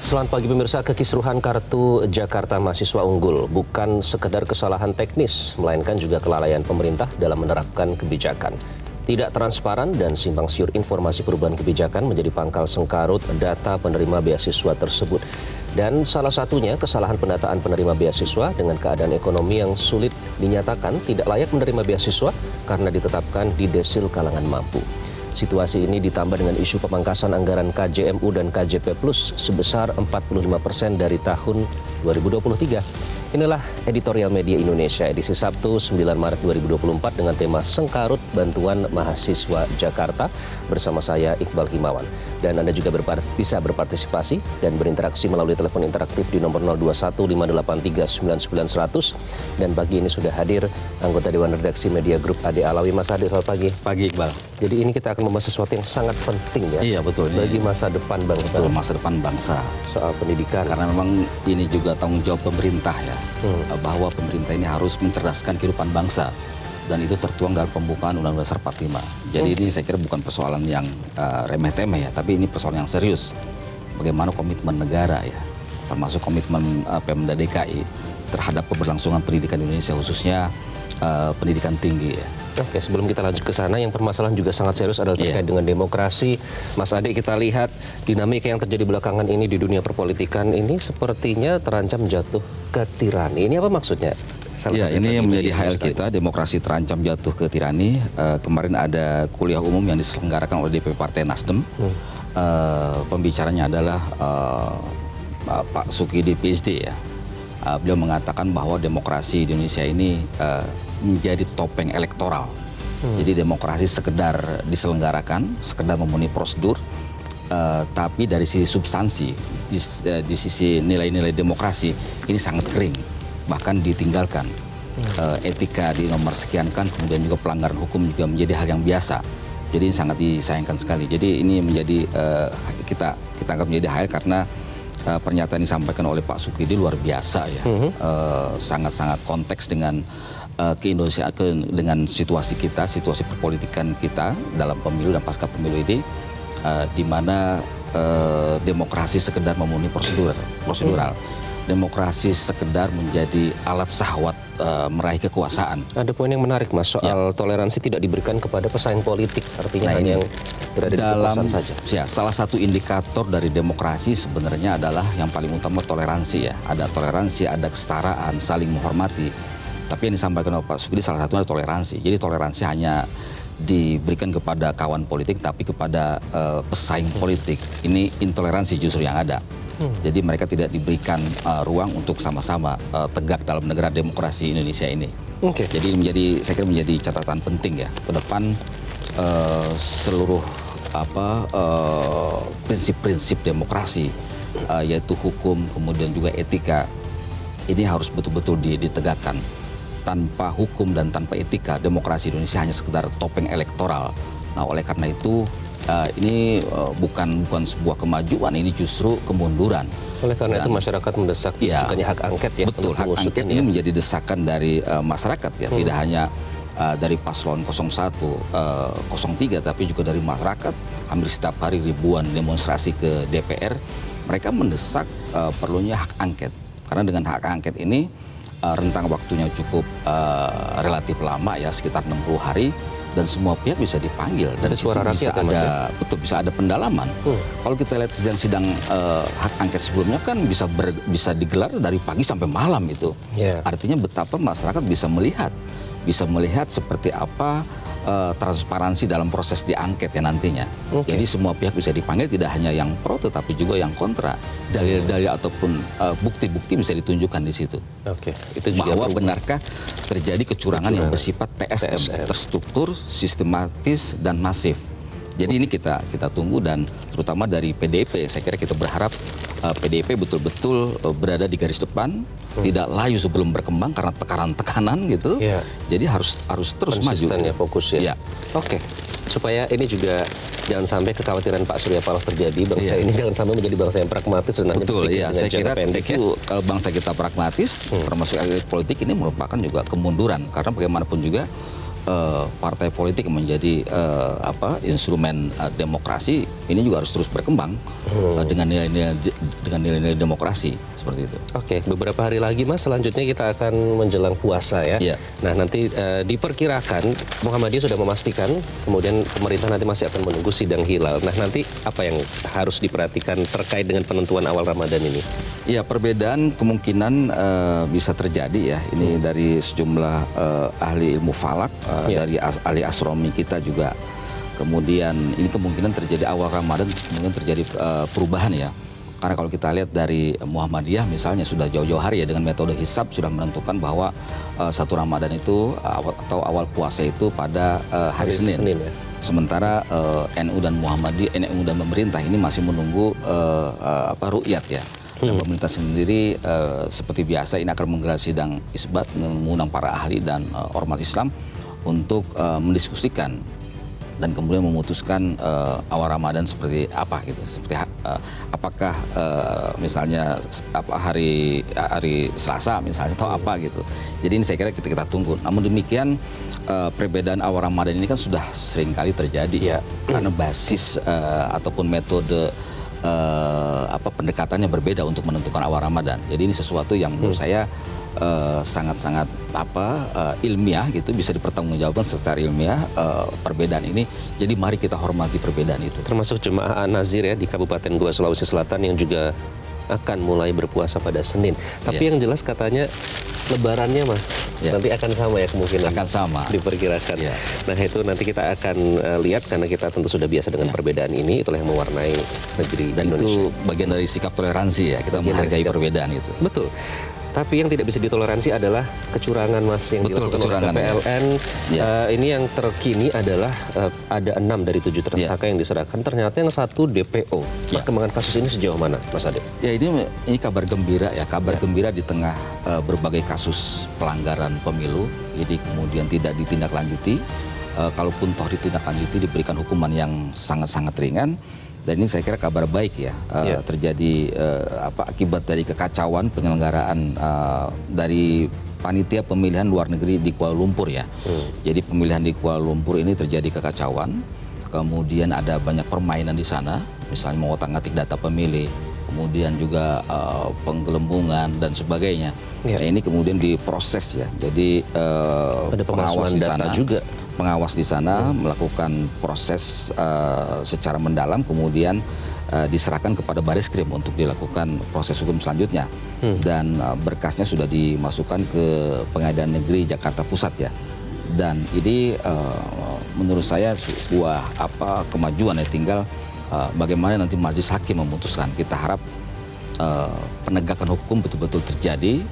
Selamat pagi pemirsa, kekisruhan kartu Jakarta Mahasiswa Unggul bukan sekedar kesalahan teknis, melainkan juga kelalaian pemerintah dalam menerapkan kebijakan. Tidak transparan dan simpang siur informasi perubahan kebijakan menjadi pangkal sengkarut data penerima beasiswa tersebut. Dan salah satunya kesalahan pendataan penerima beasiswa dengan keadaan ekonomi yang sulit dinyatakan tidak layak menerima beasiswa karena ditetapkan di desil kalangan mampu. Situasi ini ditambah dengan isu pemangkasan anggaran KJMU dan KJP Plus sebesar 45% dari tahun 2023. Inilah Editorial Media Indonesia edisi Sabtu 9 Maret 2024 dengan tema Sengkarut Bantuan Mahasiswa Jakarta bersama saya Iqbal Himawan. Dan Anda juga bisa berpartisipasi dan berinteraksi melalui telepon interaktif di nomor 02158399100. Dan pagi ini sudah hadir anggota Dewan Redaksi Media Group Ade Alawi. Mas Ade, selamat pagi. Pagi Iqbal. Jadi ini kita akan membahas sesuatu yang sangat penting ya. Iya betul. Bagi masa depan bangsa. Betul, masa depan bangsa. Soal pendidikan. Karena memang ini juga tanggung jawab pemerintah ya. Bahwa pemerintah ini harus mencerdaskan kehidupan bangsa. Dan itu tertuang dalam pembukaan Undang-Undang Dasar 45. Jadi ini saya kira bukan persoalan yang remeh-temeh ya. Tapi ini persoalan yang serius. Bagaimana komitmen negara ya. Termasuk komitmen Pemda DKI terhadap keberlangsungan pendidikan Indonesia khususnya pendidikan tinggi ya. Oke, sebelum kita lanjut ke sana, yang permasalahan juga sangat serius adalah terkait dengan demokrasi. Mas Ade, kita lihat dinamika yang terjadi belakangan ini di dunia perpolitikan ini sepertinya terancam jatuh ke tirani. Ini apa maksudnya? Ya, ini yang menjadi HL kita, demokrasi terancam jatuh ke tirani. Kemarin ada kuliah umum yang diselenggarakan oleh DPP Partai Nasdem. Pembicaranya adalah Pak Sukidi PhD ya. Beliau mengatakan bahwa demokrasi di Indonesia ini menjadi topeng elektoral. Jadi demokrasi sekedar diselenggarakan, sekedar memenuhi prosedur, tapi dari sisi substansi, di sisi nilai-nilai demokrasi ini sangat kering, bahkan ditinggalkan. Etika di nomor sekian kan, kemudian juga pelanggaran hukum juga menjadi hal yang biasa. Jadi ini sangat disayangkan sekali. Jadi ini menjadi kita anggap menjadi hal karena pernyataan yang disampaikan oleh Pak Sukidi luar biasa ya, sangat-sangat konteks dengan keindonesiaan, dengan situasi kita, situasi perpolitikan kita dalam pemilu dan pasca pemilu ini, di mana demokrasi sekedar memenuhi prosedural, demokrasi sekedar menjadi alat syahwat meraih kekuasaan. Ada poin yang menarik Mas, soal toleransi tidak diberikan kepada pesaing politik, artinya hanya yang berada di kekuasaan saja. Ya, salah satu indikator dari demokrasi sebenarnya adalah yang paling utama toleransi ya. Ada toleransi, ada kesetaraan, saling menghormati. Tapi yang disampaikan oleh Pak Sukidi salah satunya adalah toleransi. Jadi toleransi hanya diberikan kepada kawan politik, tapi kepada pesaing politik. Ini intoleransi justru yang ada. Jadi mereka tidak diberikan ruang untuk sama-sama tegak dalam negara demokrasi Indonesia ini. Jadi saya kira menjadi catatan penting ya ke depan, seluruh prinsip-prinsip demokrasi, yaitu hukum, kemudian juga etika, ini harus betul-betul ditegakkan. Tanpa hukum dan tanpa etika, demokrasi Indonesia hanya sekedar topeng elektoral. Nah, oleh karena itu ini bukan sebuah kemajuan, ini justru kemunduran. Oleh karena itu masyarakat mendesak diajukannya hak angket ya. Betul, hak angket ini menjadi desakan dari masyarakat ya, tidak hanya dari paslon 01, 03, tapi juga dari masyarakat. Hampir setiap hari ribuan demonstrasi ke DPR, mereka mendesak perlunya hak angket. Karena dengan hak angket ini rentang waktunya cukup relatif lama ya, sekitar 60 hari. Dan semua pihak bisa dipanggil dan suara rakyat bisa ada pendalaman. Kalau kita lihat sidang-sidang hak angket sebelumnya kan bisa digelar dari pagi sampai malam itu. Artinya betapa masyarakat bisa melihat seperti apa transparansi dalam proses diangket ya nantinya. Jadi semua pihak bisa dipanggil, tidak hanya yang pro tetapi juga yang kontra. Dalil-dalil ataupun bukti-bukti bisa ditunjukkan di situ. Itu juga bahwa benarkah terjadi kecurangan yang bersifat TSM, terstruktur, sistematis dan masif. Jadi ini kita tunggu, dan terutama dari PDIP, saya kira kita berharap PDIP betul-betul berada di garis depan, tidak layu sebelum berkembang karena tekanan-tekanan gitu. Jadi harus terus maju. Ya, fokus ya. Supaya ini juga jangan sampai kekhawatiran Pak Surya Paloh terjadi, bangsa ini jangan sampai menjadi bangsa yang pragmatis dan hanya berpikir dengan saya kira pendek. Itu bangsa kita pragmatis, termasuk politik ini merupakan juga kemunduran, karena bagaimanapun juga partai politik menjadi instrumen demokrasi, ini juga harus terus berkembang dengan nilai-nilai demokrasi seperti itu. Oke, beberapa hari lagi Mas, selanjutnya kita akan menjelang puasa ya. Iya. Nah nanti diperkirakan Muhammadiyah sudah memastikan, kemudian pemerintah nanti masih akan menunggu sidang hilal. Nah nanti apa yang harus diperhatikan terkait dengan penentuan awal Ramadan ini? Ya, perbedaan kemungkinan bisa terjadi ya. Ini dari sejumlah ahli ilmu falak, dari ahli astronomi kita juga. Kemudian ini kemungkinan terjadi awal Ramadan, kemudian terjadi perubahan ya. Karena kalau kita lihat dari Muhammadiyah misalnya sudah jauh-jauh hari ya dengan metode hisab sudah menentukan bahwa satu Ramadan itu atau awal puasa itu pada hari Senin. Ya. Sementara NU dan Muhammadiyah, NU dan pemerintah ini masih menunggu ru'yat ya. Dan pemerintah sendiri seperti biasa ini akan menggelar sidang isbat, mengundang para ahli dan ormas Islam untuk mendiskusikan dan kemudian memutuskan awal Ramadan seperti apa gitu, seperti apakah misalnya hari Selasa misalnya atau apa gitu. Jadi ini saya kira kita tunggu. Namun demikian perbedaan awal Ramadan ini kan sudah sering kali terjadi ya, karena basis ataupun metode pendekatannya berbeda untuk menentukan awal Ramadan. Jadi ini sesuatu yang menurut saya sangat-sangat ilmiah gitu, bisa dipertanggungjawabkan secara ilmiah perbedaan ini. Jadi mari kita hormati perbedaan itu. Termasuk jemaah An-Nazir ya di Kabupaten Goa, Sulawesi Selatan yang juga akan mulai berpuasa pada Senin. Tapi yang jelas katanya Lebarannya Mas nanti akan sama ya kemungkinan. Akan sama. Diperkirakan. Nah itu nanti kita akan lihat karena kita tentu sudah biasa dengan perbedaan ini. Itulah yang mewarnai negeri dan Indonesia. Itu bagian dari sikap toleransi ya. Kita menghargai perbedaan itu. Betul. Tapi yang tidak bisa ditoleransi adalah kecurangan Mas yang dilakukan oleh PPLN. Ini yang terkini adalah ada 6 dari 7 tersangka yang diserahkan. Ternyata yang 1 DPO. Perkembangan kasus ini sejauh mana Mas Ade? Ya ini kabar gembira ya. Kabar gembira di tengah berbagai kasus pelanggaran pemilu. Ini kemudian tidak ditindaklanjuti. Kalaupun toh ditindaklanjuti diberikan hukuman yang sangat-sangat ringan. Dan ini saya kira kabar baik ya, terjadi akibat dari kekacauan penyelenggaraan dari panitia pemilihan luar negeri di Kuala Lumpur ya. Jadi pemilihan di Kuala Lumpur ini terjadi kekacauan, kemudian ada banyak permainan di sana, misalnya mengotak-ngatik data pemilih, kemudian juga penggelembungan dan sebagainya. Nah, ini kemudian diproses ya, jadi ada pengawas di sana juga. Pengawas di sana melakukan proses secara mendalam, kemudian diserahkan kepada Baris Krim untuk dilakukan proses hukum selanjutnya. Dan berkasnya sudah dimasukkan ke Pengadilan Negeri Jakarta Pusat ya. Dan ini menurut saya sebuah kemajuan ya, tinggal bagaimana nanti majelis hakim memutuskan. Kita harap penegakan hukum betul-betul terjadi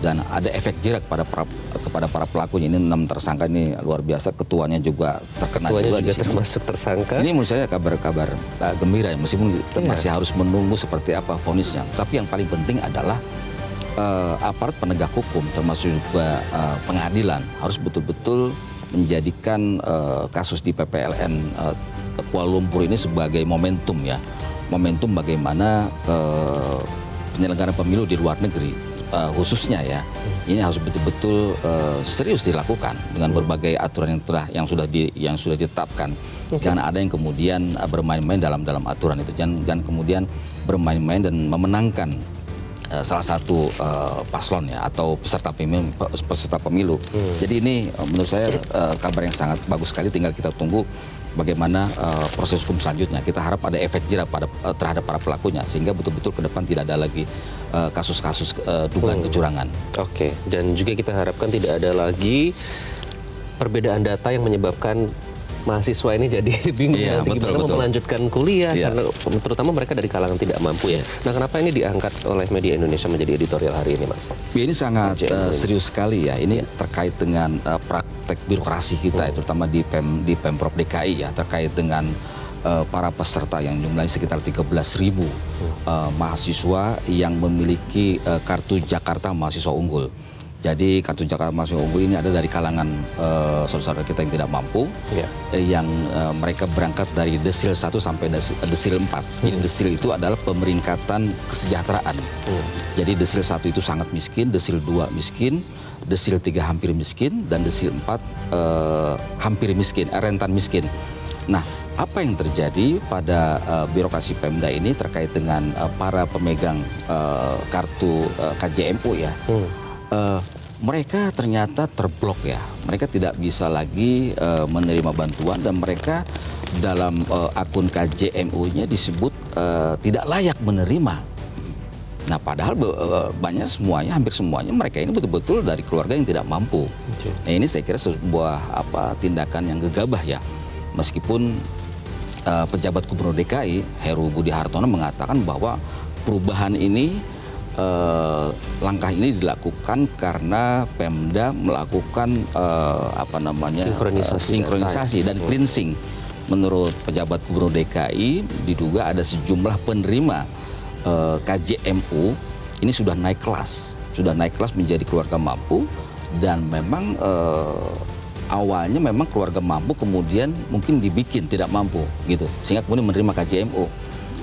dan ada efek jerak kepada para pelakunya. Ini 6 tersangka ini luar biasa, ketuanya juga terkena juga di sini. Termasuk tersangka. Ini menurut saya kabar gembira ya, meskipun kita masih harus menunggu seperti apa vonisnya. Tapi yang paling penting adalah aparat penegak hukum termasuk juga pengadilan harus betul-betul menjadikan kasus di PPLN Kuala Lumpur ini sebagai momentum ya. Momentum bagaimana penyelenggaraan pemilu di luar negeri khususnya ya, ini harus betul-betul serius dilakukan dengan berbagai aturan yang sudah ditetapkan. Jangan ada yang kemudian bermain-main dalam aturan itu. Jangan kemudian bermain-main dan memenangkan salah satu paslon ya atau peserta pemilu. Jadi ini menurut saya kabar yang sangat bagus sekali. Tinggal kita tunggu bagaimana proses hukum selanjutnya. Kita harap ada efek jerak terhadap para pelakunya sehingga betul-betul ke depan tidak ada lagi kasus-kasus dugaan kecurangan. Oke, dan juga kita harapkan tidak ada lagi perbedaan data yang menyebabkan mahasiswa ini jadi bingung nanti gimana mau melanjutkan kuliah karena terutama mereka dari kalangan tidak mampu ya. Nah, kenapa ini diangkat oleh media Indonesia menjadi editorial hari ini, Mas? Ya, ini sangat serius sekali ya. Ini terkait dengan praktek birokrasi kita, terutama di Pemprov DKI ya, terkait dengan para peserta yang jumlahnya sekitar 13.000 mahasiswa yang memiliki kartu Jakarta Mahasiswa Unggul. Jadi kartu Jakarta Mahasiswa Unggul ini ada dari kalangan saudara-saudara kita yang tidak mampu, yang mereka berangkat dari desil 1 sampai desil 4. Jadi desil itu adalah pemeringkatan kesejahteraan. Jadi desil 1 itu sangat miskin, desil 2 miskin, desil 3 hampir miskin dan desil 4 hampir miskin, rentan miskin. Nah, apa yang terjadi pada birokrasi Pemda ini terkait dengan para pemegang kartu KJMU ya? Mereka ternyata terblok ya. Mereka tidak bisa lagi menerima bantuan dan mereka dalam akun KJMU-nya disebut tidak layak menerima. Nah, padahal hampir semuanya mereka ini betul-betul dari keluarga yang tidak mampu. Nah, ini saya kira sebuah tindakan yang gegabah ya. Meskipun pejabat Gubernur DKI Heru Budi Hartono mengatakan bahwa perubahan ini langkah ini dilakukan karena Pemda melakukan sinkronisasi dan cleansing. Menurut pejabat Gubernur DKI diduga ada sejumlah penerima KJMU ini sudah naik kelas menjadi keluarga mampu dan memang awalnya memang keluarga mampu kemudian mungkin dibikin tidak mampu gitu sehingga kemudian menerima KJMU.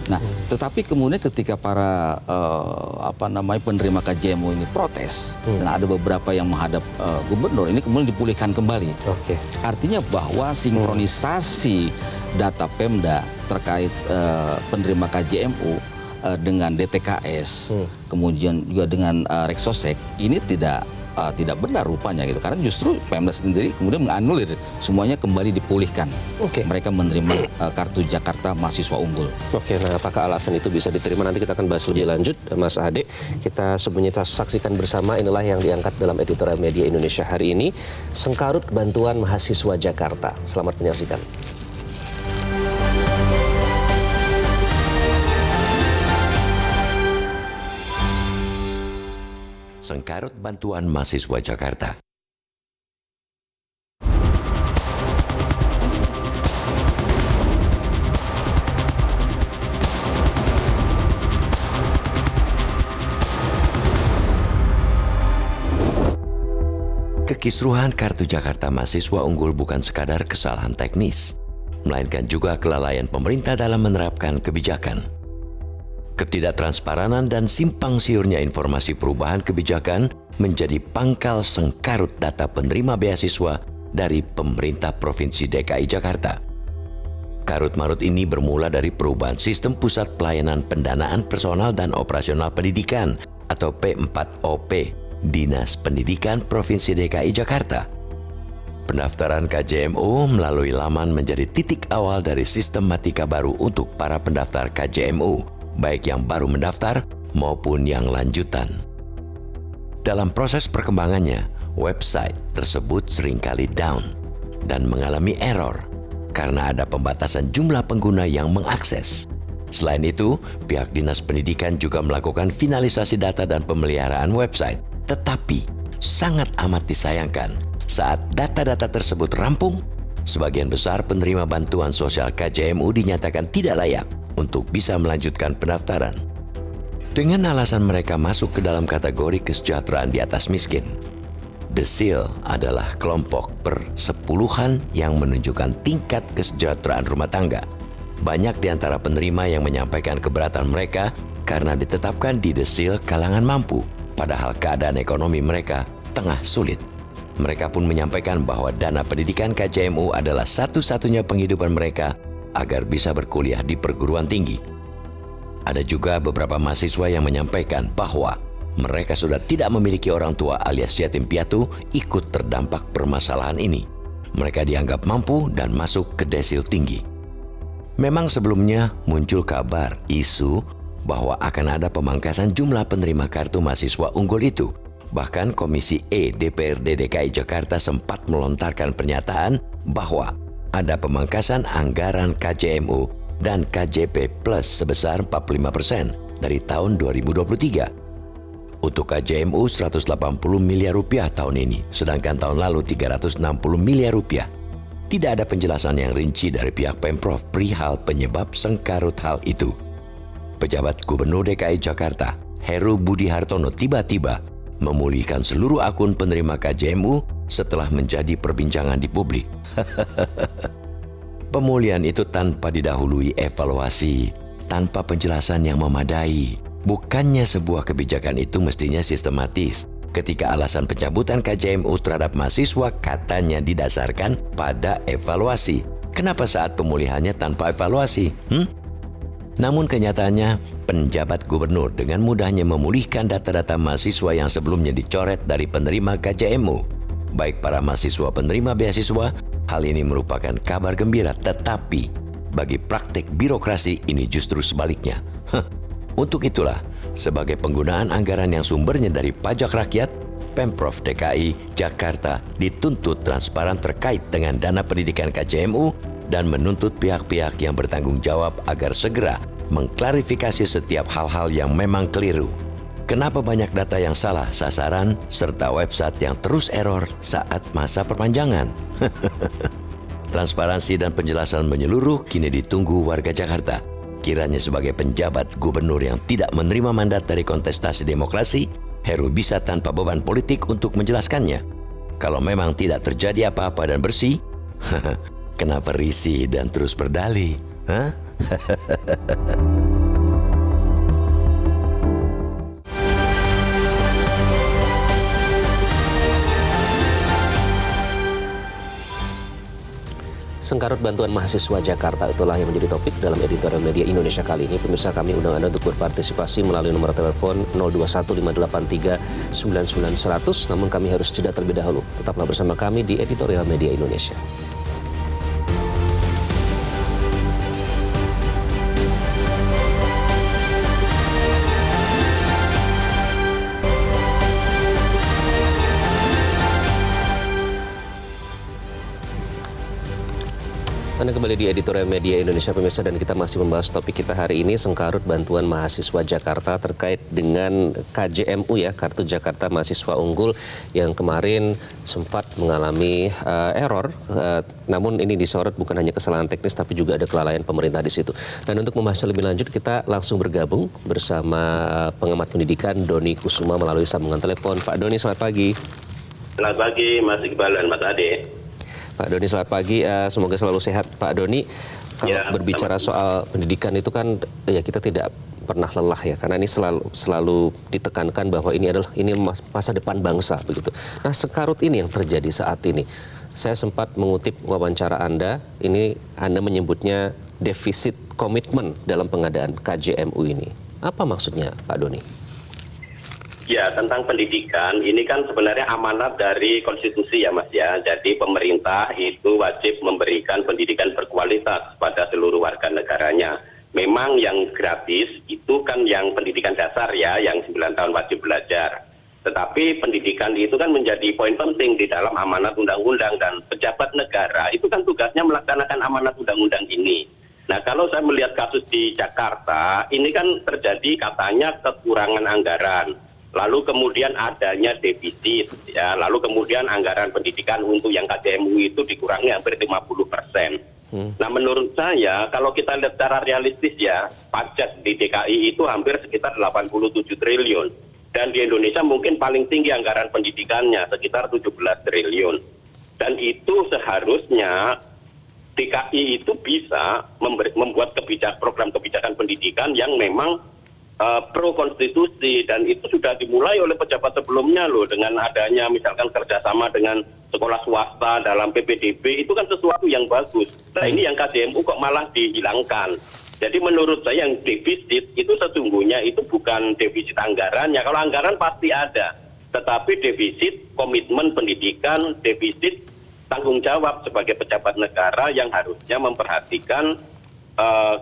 Nah, tetapi kemudian ketika para penerima KJMU ini protes dan ada beberapa yang menghadap gubernur, ini kemudian dipulihkan kembali. Artinya bahwa sinkronisasi data Pemda terkait penerima KJMU dengan DTKS, kemudian juga dengan Reksosek ini tidak benar rupanya gitu, karena justru Pemda sendiri kemudian menganulir semuanya kembali dipulihkan. Mereka menerima kartu Jakarta Mahasiswa Unggul. Nah apakah alasan itu bisa diterima? Nanti kita akan bahas lebih lanjut, Mas Ade. Kita sebenarnya saksikan bersama, inilah yang diangkat dalam editorial Media Indonesia hari ini, Sengkarut Bantuan Mahasiswa Jakarta. Selamat menyaksikan. Sengkarut Bantuan Mahasiswa Jakarta. Kekisruhan Kartu Jakarta Mahasiswa Unggul bukan sekadar kesalahan teknis, melainkan juga kelalaian pemerintah dalam menerapkan kebijakan. Ketidaktransparan dan simpang siurnya informasi perubahan kebijakan menjadi pangkal sengkarut data penerima beasiswa dari pemerintah Provinsi DKI Jakarta. Karut-marut ini bermula dari perubahan sistem Pusat Pelayanan Pendanaan Personal dan Operasional Pendidikan atau P4OP Dinas Pendidikan Provinsi DKI Jakarta. Pendaftaran KJMU melalui laman menjadi titik awal dari sistematika baru untuk para pendaftar KJMU, baik yang baru mendaftar maupun yang lanjutan. Dalam proses perkembangannya, website tersebut seringkali down dan mengalami error karena ada pembatasan jumlah pengguna yang mengakses. Selain itu, pihak Dinas Pendidikan juga melakukan finalisasi data dan pemeliharaan website. Tetapi, sangat amat disayangkan saat data-data tersebut rampung, sebagian besar penerima bantuan sosial KJMU dinyatakan tidak layak untuk bisa melanjutkan pendaftaran. Dengan alasan mereka masuk ke dalam kategori kesejahteraan di atas miskin. Desil adalah kelompok persepuluhan yang menunjukkan tingkat kesejahteraan rumah tangga. Banyak di antara penerima yang menyampaikan keberatan mereka karena ditetapkan di desil kalangan mampu, padahal keadaan ekonomi mereka tengah sulit. Mereka pun menyampaikan bahwa dana pendidikan KJMU adalah satu-satunya penghidupan mereka agar bisa berkuliah di perguruan tinggi. Ada juga beberapa mahasiswa yang menyampaikan bahwa mereka sudah tidak memiliki orang tua alias yatim piatu ikut terdampak permasalahan ini. Mereka dianggap mampu dan masuk ke desil tinggi. Memang sebelumnya muncul kabar isu bahwa akan ada pemangkasan jumlah penerima kartu mahasiswa unggul itu. Bahkan Komisi E DPRD DKI Jakarta sempat melontarkan pernyataan bahwa ada pemangkasan anggaran KJMU dan KJP Plus sebesar 45% dari tahun 2023. Untuk KJMU 180 miliar rupiah tahun ini, sedangkan tahun lalu 360 miliar rupiah. Tidak ada penjelasan yang rinci dari pihak Pemprov perihal penyebab sengkarut hal itu. Pejabat Gubernur DKI Jakarta, Heru Budi Hartono, tiba-tiba memulihkan seluruh akun penerima KJMU setelah menjadi perbincangan di publik. Pemulihan itu tanpa didahului evaluasi, tanpa penjelasan yang memadai. Bukannya sebuah kebijakan itu mestinya sistematis, ketika alasan pencabutan KJMU terhadap mahasiswa katanya didasarkan pada evaluasi. Kenapa saat pemulihannya tanpa evaluasi? Namun kenyataannya, penjabat gubernur dengan mudahnya memulihkan data-data mahasiswa yang sebelumnya dicoret dari penerima KJMU. Baik para mahasiswa penerima beasiswa, hal ini merupakan kabar gembira, tetapi bagi praktik birokrasi ini justru sebaliknya. Untuk itulah, sebagai penggunaan anggaran yang sumbernya dari pajak rakyat, Pemprov DKI Jakarta dituntut transparan terkait dengan dana pendidikan KJMU dan menuntut pihak-pihak yang bertanggung jawab agar segera mengklarifikasi setiap hal-hal yang memang keliru. Kenapa banyak data yang salah sasaran serta website yang terus error saat masa perpanjangan? Transparansi dan penjelasan menyeluruh kini ditunggu warga Jakarta. Kiranya sebagai penjabat gubernur yang tidak menerima mandat dari kontestasi demokrasi, Heru bisa tanpa beban politik untuk menjelaskannya. Kalau memang tidak terjadi apa-apa dan bersih, kenapa risih dan terus berdalih? Sengkarut bantuan mahasiswa Jakarta itulah yang menjadi topik dalam editorial media Indonesia kali ini. Pemirsa, kami undang Anda untuk berpartisipasi melalui nomor telepon 0215839900. Namun kami harus jeda terlebih dahulu. Tetaplah bersama kami di editorial media Indonesia. Anda kembali di editorial media Indonesia, pemirsa, dan kita masih membahas topik kita hari ini, sengkarut bantuan mahasiswa Jakarta terkait dengan KJMU ya, Kartu Jakarta Mahasiswa Unggul, yang kemarin sempat mengalami error. Namun ini disorot bukan hanya kesalahan teknis tapi juga ada kelalaian pemerintah di situ. Dan untuk membahas lebih lanjut, kita langsung bergabung bersama pengamat pendidikan Doni Kusuma melalui sambungan telepon. Pak Doni, selamat pagi. Selamat pagi Mas Iqbal dan Mas Ade. Pak Doni, selamat pagi. Semoga selalu sehat. Pak Doni, kalau berbicara soal pendidikan itu kan ya kita tidak pernah lelah ya, karena ini selalu ditekankan bahwa ini adalah masa depan bangsa begitu. Nah, sekarut ini yang terjadi saat ini. Saya sempat mengutip wawancara Anda, ini Anda menyebutnya defisit komitmen dalam pengadaan KJMU ini. Apa maksudnya, Pak Doni? Ya, tentang pendidikan, ini kan sebenarnya amanat dari konstitusi ya Mas ya. Jadi pemerintah itu wajib memberikan pendidikan berkualitas pada seluruh warga negaranya. Memang yang gratis itu kan yang pendidikan dasar ya, yang 9 tahun wajib belajar. Tetapi pendidikan itu kan menjadi poin penting di dalam amanat undang-undang, dan pejabat negara itu kan tugasnya melaksanakan amanat undang-undang ini. Nah, kalau saya melihat kasus di Jakarta, ini kan terjadi katanya kekurangan anggaran. Lalu kemudian adanya defisit, ya, lalu kemudian anggaran pendidikan untuk yang KJMU itu dikurangi hampir 50%. Nah, menurut saya kalau kita lihat secara realistis ya, pajak di DKI itu hampir sekitar 87 triliun. Dan di Indonesia mungkin paling tinggi anggaran pendidikannya, sekitar 17 triliun. Dan itu seharusnya DKI itu bisa membuat program kebijakan pendidikan yang memang pro konstitusi, dan itu sudah dimulai oleh pejabat sebelumnya loh, dengan adanya misalkan kerjasama dengan sekolah swasta dalam PPDB, itu kan sesuatu yang bagus. Nah, ini yang KJMU kok malah dihilangkan. Jadi menurut saya yang defisit itu sesungguhnya itu bukan defisit anggarannya. Kalau anggaran pasti ada, tetapi defisit komitmen pendidikan, defisit tanggung jawab sebagai pejabat negara yang harusnya memperhatikan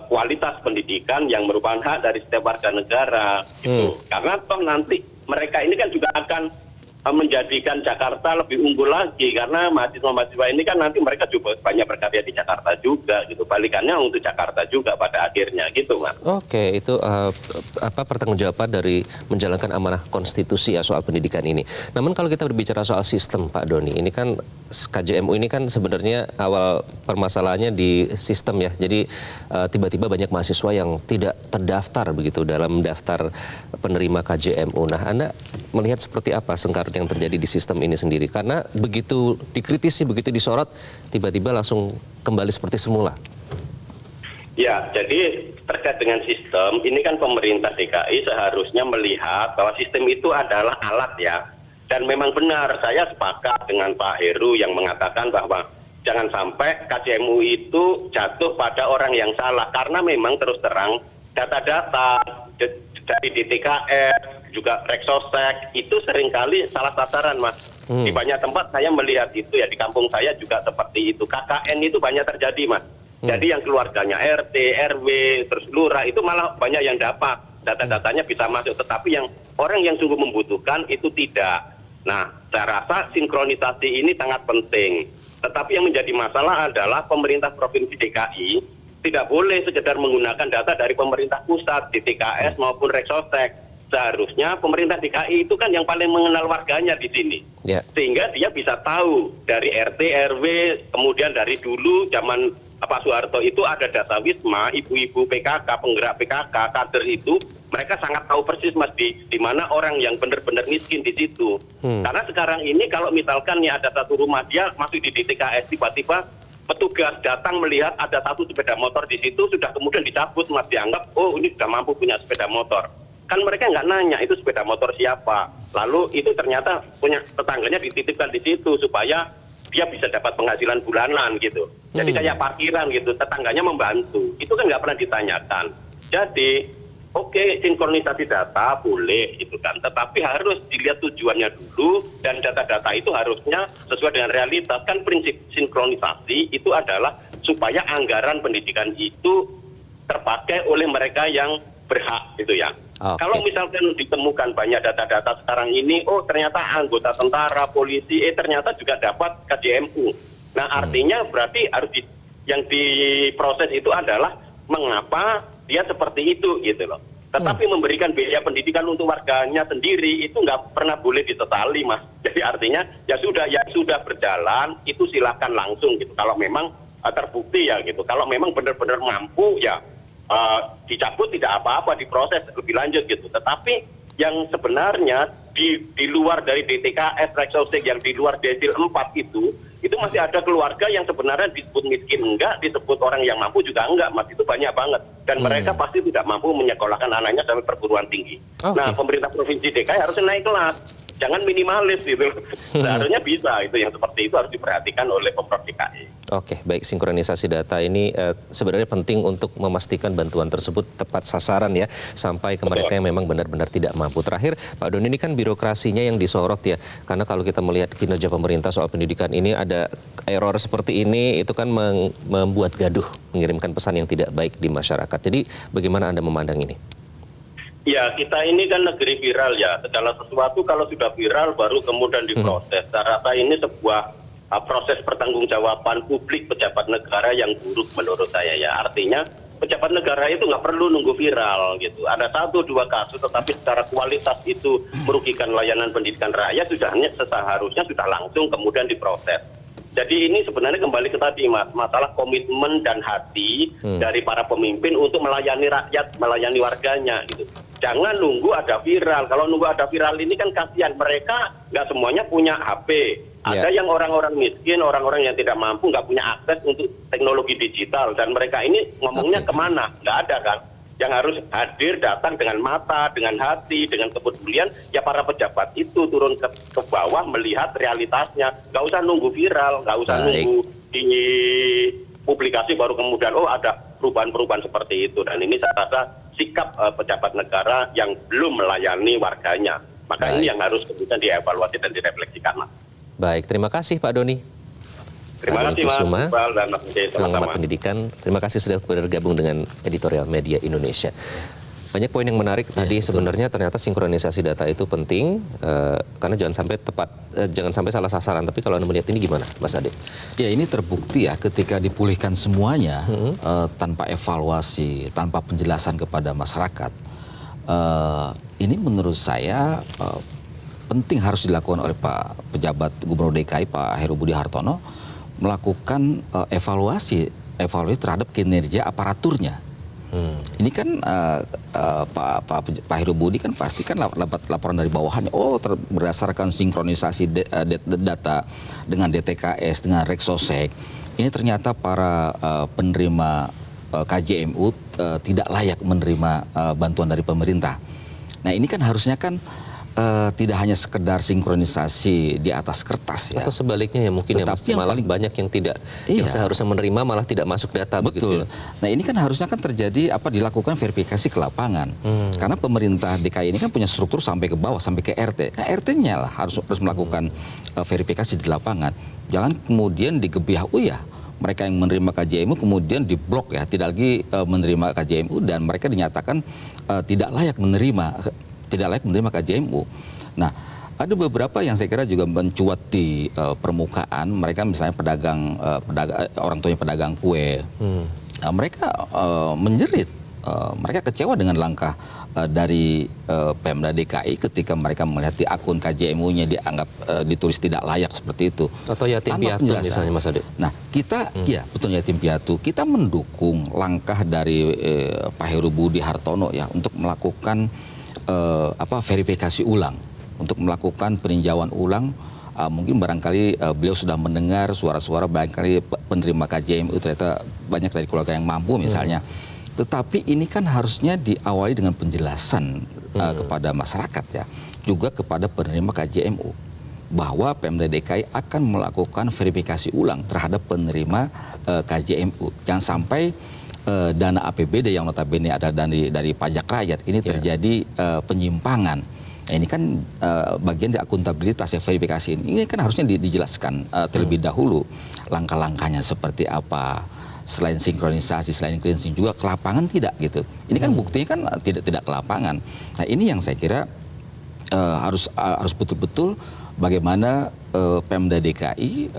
kualitas pendidikan yang merupakan hak dari setiap warga negara. Gitu. Karena toh nanti mereka ini kan juga akan menjadikan Jakarta lebih unggul lagi, karena mahasiswa-mahasiswa ini kan nanti mereka juga banyak berkarya di Jakarta juga gitu. Balikannya untuk Jakarta juga pada akhirnya gitu, Mas. Oke, itu pertanggungjawaban dari menjalankan amanah konstitusi ya soal pendidikan ini. Namun kalau kita berbicara soal sistem, Pak Doni, ini kan KJMU ini kan sebenarnya awal permasalahannya di sistem ya. Jadi tiba-tiba banyak mahasiswa yang tidak terdaftar begitu dalam daftar penerima KJMU. Nah, Anda melihat seperti apa sengkarut yang terjadi di sistem ini sendiri? Karena begitu dikritisi, begitu disorot, tiba-tiba langsung kembali seperti semula. Ya, jadi terkait dengan sistem, ini kan pemerintah DKI seharusnya melihat bahwa sistem itu adalah alat ya. Dan memang benar, saya sepakat dengan Pak Heru yang mengatakan bahwa jangan sampai KJMU itu jatuh pada orang yang salah. Karena memang terus terang data-data dari DTKS, juga Reksosek, itu seringkali salah sasaran, Mas. Di banyak tempat saya melihat itu ya, di kampung saya juga seperti itu. KKN itu banyak terjadi, Mas. Jadi yang keluarganya RT, RW, terus lurah, itu malah banyak yang dapat. Data-datanya bisa masuk, tetapi yang orang yang sungguh membutuhkan itu tidak. Nah, saya rasa sinkronisasi ini sangat penting. Tetapi yang menjadi masalah adalah pemerintah Provinsi DKI tidak boleh sekedar menggunakan data dari pemerintah pusat, DTKS maupun Reksosek. Seharusnya pemerintah DKI itu kan yang paling mengenal warganya di sini. Sehingga dia bisa tahu dari RT, RW, kemudian dari dulu zaman Pak Soeharto itu ada data Wisma, ibu-ibu PKK, penggerak PKK, kader itu, mereka sangat tahu persis, Mas, di mana orang yang benar-benar miskin di situ. Karena sekarang ini kalau misalkan nih ada satu rumah dia masuk di DTKS, tiba-tiba petugas datang melihat ada satu sepeda motor di situ, sudah kemudian dicabut, Mas, dianggap, oh ini sudah mampu punya sepeda motor. Kan mereka nggak nanya itu sepeda motor siapa. Lalu itu ternyata punya tetangganya dititipkan di situ supaya dia bisa dapat penghasilan bulanan gitu. Jadi kayak parkiran gitu, tetangganya membantu. Itu kan nggak pernah ditanyakan. Jadi, oke, sinkronisasi data boleh gitu kan, tetapi harus dilihat tujuannya dulu, dan data-data itu harusnya sesuai dengan realitas. Kan prinsip sinkronisasi itu adalah supaya anggaran pendidikan itu terpakai oleh mereka yang berhak gitu ya. Kalau misalkan ditemukan banyak data-data sekarang ini, oh ternyata anggota tentara, polisi, ternyata juga dapat KJMU. Nah artinya berarti harus yang diproses itu adalah mengapa dia seperti itu gitu loh. Tetapi memberikan biaya pendidikan untuk warganya sendiri itu nggak pernah boleh disesali, Mas. Jadi artinya ya sudah berjalan, itu silakan langsung gitu. Kalau memang terbukti ya gitu. Kalau memang benar-benar mampu ya dicabut, tidak apa-apa, diproses lebih lanjut gitu. Tetapi yang sebenarnya di luar dari DTKS, Reksosek, yang di luar desil 4 itu masih ada keluarga yang sebenarnya disebut miskin enggak, disebut orang yang mampu juga enggak, Mas. Itu banyak banget. Dan mereka pasti tidak mampu menyekolahkan anaknya sampai perguruan tinggi. Nah, pemerintah Provinsi DKI harus naik kelas. Jangan minimalis gitu. Seharusnya bisa, itu yang seperti itu harus diperhatikan oleh Pemprov DKI. Oke, baik, sinkronisasi data ini sebenarnya penting untuk memastikan bantuan tersebut tepat sasaran ya, sampai ke mereka yang memang benar-benar tidak mampu. Terakhir, Pak Doni, ini kan birokrasinya yang disorot ya, karena kalau kita melihat kinerja pemerintah soal pendidikan ini ada error seperti ini, itu kan membuat gaduh, mengirimkan pesan yang tidak baik di masyarakat. Jadi bagaimana Anda memandang ini? Ya, kita ini kan negeri viral ya. Segala sesuatu kalau sudah viral baru kemudian diproses. Saya rasa ini sebuah proses pertanggungjawaban publik pejabat negara yang buruk menurut saya ya. Artinya pejabat negara itu nggak perlu nunggu viral gitu. Ada 1-2 kasus, tetapi secara kualitas itu merugikan layanan pendidikan rakyat, seharusnya sudah langsung kemudian diproses. Jadi ini sebenarnya kembali ke tadi, Mas, masalah komitmen dan hati dari para pemimpin untuk melayani rakyat, melayani warganya gitu. Jangan nunggu ada viral. Kalau nunggu ada viral ini kan kasihan, mereka nggak semuanya punya HP. Ada yang orang-orang miskin, orang-orang yang tidak mampu, nggak punya akses untuk teknologi digital, dan mereka ini ngomongnya kemana? Nggak ada kan? Yang harus hadir, datang dengan mata, dengan hati, dengan kepedulian, ya para pejabat itu turun ke bawah melihat realitasnya. Nggak usah nunggu viral, nggak usah nunggu di publikasi baru kemudian, oh ada perubahan-perubahan seperti itu. Dan ini saya rasa sikap pejabat negara yang belum melayani warganya. Maka ini yang harus kemudian dievaluasi dan direfleksikan, Mas. Baik, terima kasih Pak Doni. Terima kasih, Mas Iqbal dan Mas Ade, pengamat pendidikan. Terima kasih sudah bergabung dengan Editorial Media Indonesia. Banyak poin yang menarik tadi. Sebenarnya ternyata sinkronisasi data itu penting karena jangan sampai salah sasaran. Tapi kalau Anda melihat ini gimana, Mas Ade? Ya, ini terbukti ya ketika dipulihkan semuanya tanpa evaluasi, tanpa penjelasan kepada masyarakat. Ini menurut saya penting harus dilakukan oleh Pak pejabat Gubernur DKI Pak Heru Budi Hartono, melakukan evaluasi terhadap kinerja aparaturnya. Ini kan Pak Heru Budi kan pasti kan dapat laporan dari bawahannya. Oh, berdasarkan sinkronisasi data dengan DTKS, dengan Reksosek, ini ternyata para penerima KJMU tidak layak menerima bantuan dari pemerintah. Nah, ini kan harusnya kan tidak hanya sekedar sinkronisasi di atas kertas ya. Atau sebaliknya ya mungkin Tetapi ya, malah banyak yang tidak, yang seharusnya menerima malah tidak masuk data. Begitu Betul. ya? Nah ini kan harusnya kan terjadi dilakukan verifikasi ke lapangan. Karena pemerintah DKI ini kan punya struktur sampai ke bawah, sampai ke RT. Nah, RT-nya lah harus melakukan verifikasi di lapangan. Jangan kemudian digebiah, mereka yang menerima KJMU kemudian diblok ya, tidak lagi menerima KJMU dan mereka dinyatakan tidak layak menerima KJMU. Nah, ada beberapa yang saya kira juga mencuat di permukaan. Mereka misalnya orang tuanya pedagang kue. Mereka menjerit, mereka kecewa dengan langkah dari Pemda DKI ketika mereka melihat di akun KJMU-nya dianggap ditulis tidak layak seperti itu. Atau yatim piatu misalnya Mas Ade. Nah kita, ya betul yatim piatu, kita mendukung langkah dari Pak Heru Budi Hartono ya untuk melakukan verifikasi ulang, untuk melakukan peninjauan ulang. Mungkin barangkali beliau sudah mendengar suara-suara barangkali penerima KJMU ternyata banyak dari keluarga yang mampu misalnya. Tetapi ini kan harusnya diawali dengan penjelasan kepada masyarakat ya, juga kepada penerima KJMU bahwa Pemda DKI akan melakukan verifikasi ulang terhadap penerima KJMU. Jangan sampai dana APBD yang notabene ada dari pajak rakyat ini terjadi penyimpangan. Nah, ini kan bagian dari akuntabilitas ya, verifikasi ini kan harusnya dijelaskan terlebih dahulu langkah-langkahnya seperti apa. Selain sinkronisasi, selain cleansing juga ke lapangan tidak gitu. Ini kan buktinya kan tidak ke lapangan. Nah ini yang saya kira harus betul-betul bagaimana Pemda DKI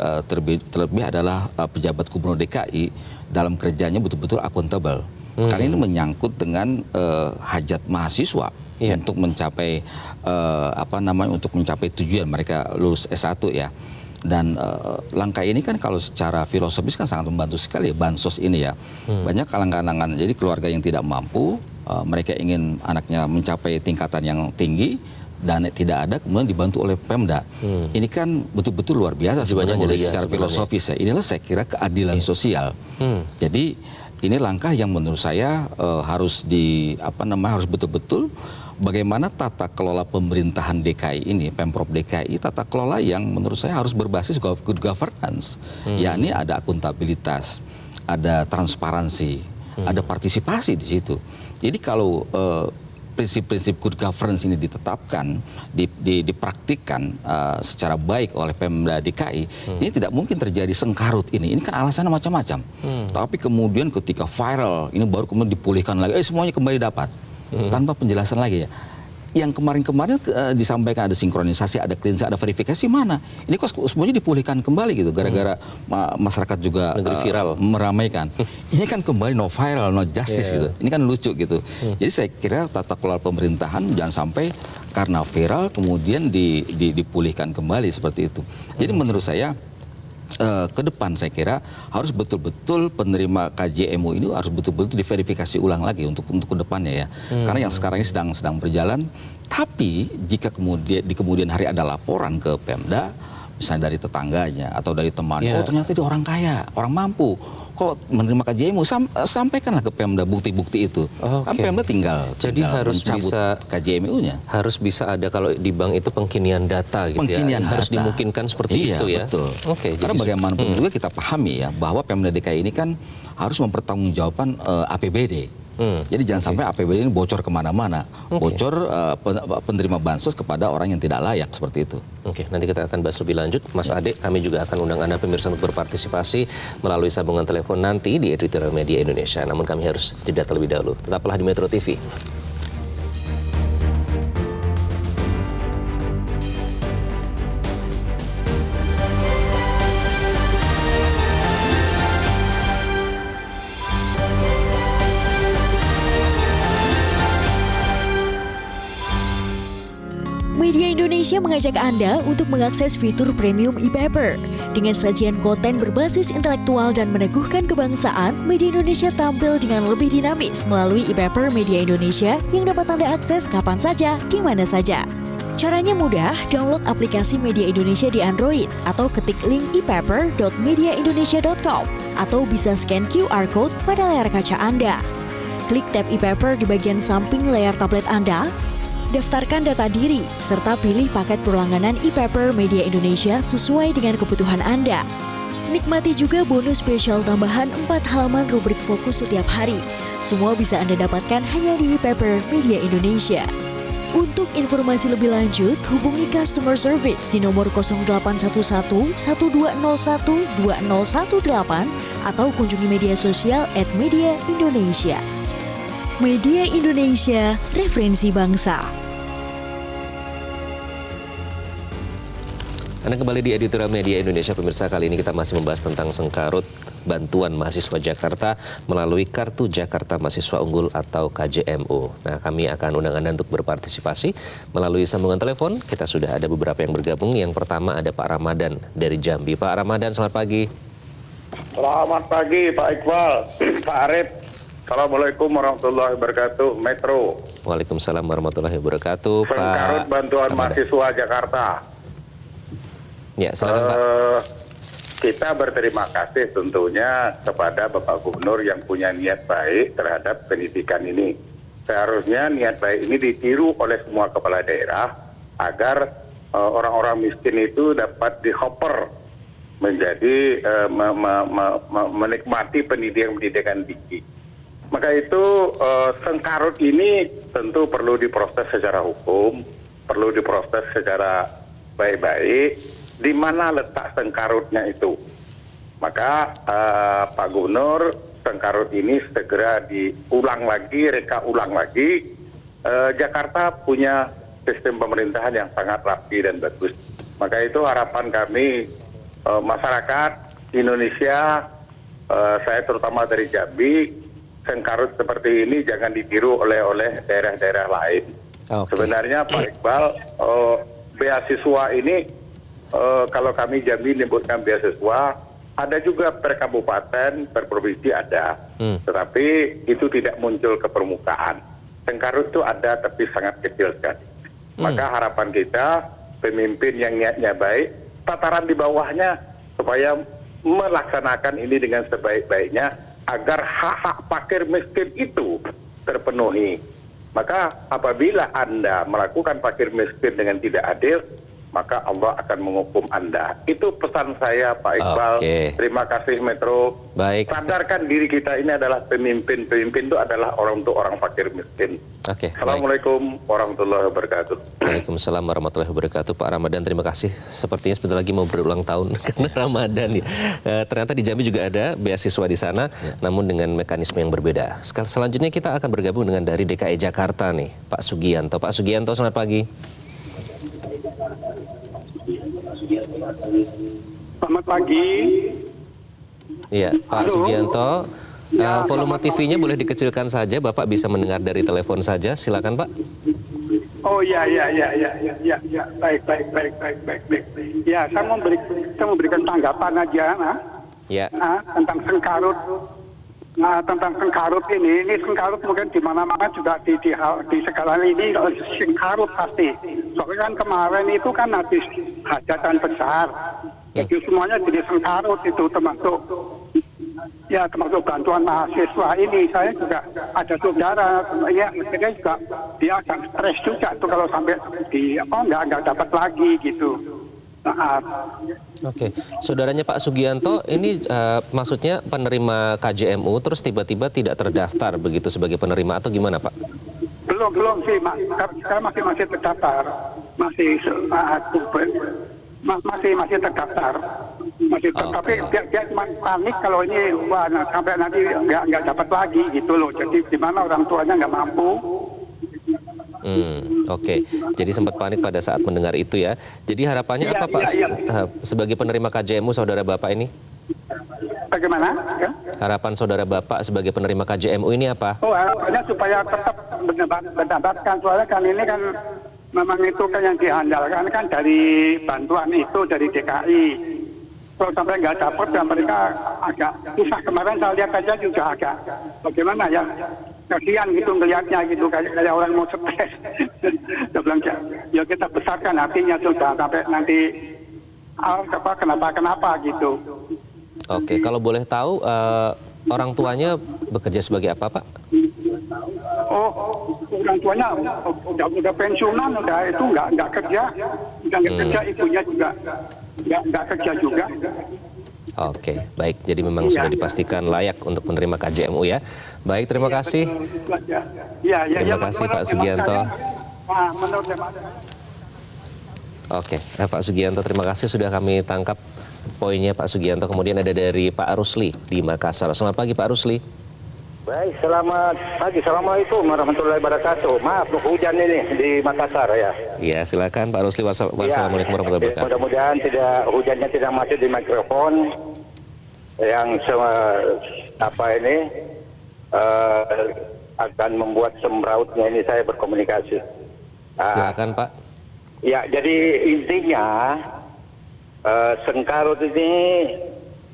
terlebih adalah pejabat gubernur DKI dalam kerjanya betul-betul akuntabel. Karena ini menyangkut dengan hajat mahasiswa untuk mencapai untuk mencapai tujuan mereka lulus S1 ya. Dan langkah ini kan kalau secara filosofis kan sangat membantu sekali ya, bansos ini ya. Banyak kalangan-kalangan, jadi keluarga yang tidak mampu, mereka ingin anaknya mencapai tingkatan yang tinggi dan tidak ada, kemudian dibantu oleh Pemda. Ini kan betul-betul luar biasa sebenarnya secara filosofis ya. Inilah saya kira keadilan sosial. Jadi ini langkah yang menurut saya harus harus betul-betul bagaimana tata kelola pemerintahan DKI ini, Pemprov DKI, tata kelola yang menurut saya harus berbasis good governance. Yakni ada akuntabilitas, ada transparansi, ada partisipasi di situ. Jadi kalau prinsip-prinsip good governance ini ditetapkan, dipraktikkan secara baik oleh Pemda DKI, ini tidak mungkin terjadi sengkarut ini. Ini kan alasannya macam-macam. Tapi kemudian ketika viral, ini baru kemudian dipulihkan lagi, semuanya kembali dapat. Tanpa penjelasan lagi ya. Yang kemarin-kemarin disampaikan ada sinkronisasi, ada cleansing, ada verifikasi, mana? Ini kok semuanya dipulihkan kembali gitu, gara-gara masyarakat juga viral meramaikan. Ini kan kembali no viral, no justice gitu. Ini kan lucu gitu. Jadi saya kira tata kelola pemerintahan jangan sampai karena viral kemudian dipulihkan kembali seperti itu. Jadi menurut saya ke depan saya kira harus betul-betul penerima KJMU ini harus betul-betul diverifikasi ulang lagi untuk ke depannya ya. Karena yang sekarang ini sedang berjalan, tapi jika di kemudian hari ada laporan ke Pemda, misalnya dari tetangganya atau dari temannya, ternyata dia orang kaya, orang mampu, kok menerima KJMU, sampaikanlah ke Pemda bukti-bukti itu. Kan Pemda tinggal harus bisa KJMU-nya. Harus bisa ada, kalau di bank itu pengkinian data gitu ya. Harus dimungkinkan seperti itu ya. Betul. Karena bagaimanapun juga kita pahami ya bahwa Pemda DKI ini kan harus mempertanggungjawabkan APBD. Jadi jangan sampai APBD ini bocor kemana-mana, bocor penerima bansos kepada orang yang tidak layak seperti itu. Nanti kita akan bahas lebih lanjut. Mas Ade, kami juga akan undang Anda pemirsa untuk berpartisipasi melalui sambungan telepon nanti di Editorial Media Indonesia. Namun kami harus jeda terlebih dahulu. Tetaplah di Metro TV. Media Indonesia mengajak Anda untuk mengakses fitur premium e-paper. Dengan sajian konten berbasis intelektual dan meneguhkan kebangsaan, Media Indonesia tampil dengan lebih dinamis melalui e-paper Media Indonesia yang dapat Anda akses kapan saja, di mana saja. Caranya mudah, download aplikasi Media Indonesia di Android atau ketik link e-paper.mediaindonesia.com atau bisa scan QR Code pada layar kaca Anda. Klik tab e-paper di bagian samping layar tablet Anda. Daftarkan data diri, serta pilih paket berlangganan e-paper Media Indonesia sesuai dengan kebutuhan Anda. Nikmati juga bonus spesial tambahan 4 halaman rubrik fokus setiap hari. Semua bisa Anda dapatkan hanya di e-paper Media Indonesia. Untuk informasi lebih lanjut, hubungi customer service di nomor 0811 1201 2018 atau kunjungi media sosial @Media Indonesia. Media Indonesia, referensi bangsa. Anda kembali di editorial Media Indonesia, pemirsa. Kali ini kita masih membahas tentang sengkarut bantuan mahasiswa Jakarta melalui Kartu Jakarta Mahasiswa Unggul atau KJMU. Nah, kami akan undang Anda untuk berpartisipasi melalui sambungan telepon. Kita sudah ada beberapa yang bergabung. Yang pertama ada Pak Ramadan dari Jambi. Pak Ramadan, selamat pagi. Selamat pagi Pak Iqbal, Pak Arif. Assalamualaikum warahmatullahi wabarakatuh. Metro. Waalaikumsalam warahmatullahi wabarakatuh. Sengkarut Pak bantuan Ramadan. mahasiswa Jakarta. Ya, silakan Pak. Kita berterima kasih tentunya kepada Bapak Gubernur yang punya niat baik terhadap pendidikan ini. Seharusnya niat baik ini ditiru oleh semua kepala daerah agar orang-orang miskin itu dapat dihopper menjadi menikmati pendidikan tinggi. Maka itu sengkarut ini tentu perlu diproses secara hukum, perlu diproses secara baik-baik. Di mana letak sengkarutnya itu? Maka Pak Gubernur, sengkarut ini segera diulang lagi, reka ulang lagi. Jakarta punya sistem pemerintahan yang sangat rapi dan bagus. Maka itu harapan kami masyarakat Indonesia, saya terutama dari Jambi, sengkarut seperti ini jangan ditiru oleh daerah-daerah lain. Okay. Sebenarnya Pak Iqbal, beasiswa ini kalau kami Jambi menyebutkan beasiswa, ada juga per kabupaten, per provinsi ada. Tetapi itu tidak muncul ke permukaan. Sengkarut itu ada tapi sangat kecil sekali. Maka harapan kita, pemimpin yang niatnya baik, tataran di bawahnya supaya melaksanakan ini dengan sebaik-baiknya agar hak-hak fakir miskin itu terpenuhi. Maka apabila Anda melakukan fakir miskin dengan tidak adil, maka Allah akan menghukum Anda. Itu pesan saya Pak Iqbal. Oke. Terima kasih Metro. Baik. Sadarkan diri kita ini adalah pemimpin. Pemimpin itu adalah orang untuk orang fakir miskin. Oke. Assalamualaikum warahmatullahi wabarakatuh. Waalaikumsalam warahmatullahi wabarakatuh. Pak Ramadan, terima kasih. Sepertinya sebentar lagi mau berulang tahun karena Ramadan ya. Ternyata di Jambi juga ada beasiswa di sana, namun dengan mekanisme yang berbeda. Selanjutnya kita akan bergabung dengan dari DKI Jakarta nih, Pak Sugianto. Pak Sugianto, selamat pagi. Selamat pagi. Iya, Pak Sugianto. Volume TV-nya boleh dikecilkan saja, Bapak bisa mendengar dari telepon saja. Silakan, Pak. Oh ya. Baik. Ya, saya memberikan tanggapan aja, Ya. tentang sengkarut. Nah, tentang sengkarut ini sengkarut mungkin di mana-mana juga di sekarang ini sengkarut pasti. Soalnya kan kemarin itu kan habis hajatan besar, jadi semuanya jadi sengkarut itu termasuk bantuan mahasiswa ini. Saya juga ada saudara, ya dia juga dia agak stres juga tuh kalau sampai nggak dapat lagi gitu. Oke, saudaranya Pak Sugianto ini maksudnya penerima KJMU terus tiba-tiba tidak terdaftar begitu sebagai penerima atau gimana, Pak? Belum sih, saya masih terdaftar, masih terdaftar, tapi dia cuma panik kalau ini sampai nanti nggak dapat lagi gitu loh. Jadi di mana orang tuanya nggak mampu. Oke. Jadi sempat panik pada saat mendengar itu ya. Jadi harapannya apa Pak sebagai penerima KJMU saudara Bapak ini? Bagaimana? Ya? Harapan saudara Bapak sebagai penerima KJMU ini apa? Oh, harapannya supaya tetap mendapatkan, soalnya kan ini kan memang itu kan yang diandalkan kan dari bantuan itu dari DKI. Kalau sampai nggak dapat ya mereka agak susah. Kemarin saya lihat aja juga agak bagaimana ya, kasihan gitu ngelihatnya gitu kayak orang mau stres. Saya bilang ya kita besarkan hatinya sudah sampai nanti kenapa gitu. Oke, kalau boleh tahu orang tuanya bekerja sebagai apa, Pak? Oh, orang tuanya udah pensiunan, udah itu nggak kerja, udah nggak kerja, ibunya juga nggak kerja juga. Oke, baik. Jadi memang sudah dipastikan layak untuk menerima KJMU ya. Baik, terima kasih. Terima kasih Pak Sugianto. Menurut hemat. Oke, Pak Sugianto, terima kasih sudah kami tangkap poinnya Pak Sugianto. Kemudian ada dari Pak Rusli di Makassar. Selamat pagi Pak Rusli. Baik, selamat pagi. Assalamualaikum warahmatullahi wabarakatuh. Maaf, hujan ini di Makassar ya. Ya, silakan Pak Rusli. Wassalamualaikum warahmatullahi wabarakatuh. Mudah-mudahan hujannya tidak masuk di mikrofon yang akan membuat semrautnya ini saya berkomunikasi. Silakan Pak. Ya, jadi intinya Sengkarut ini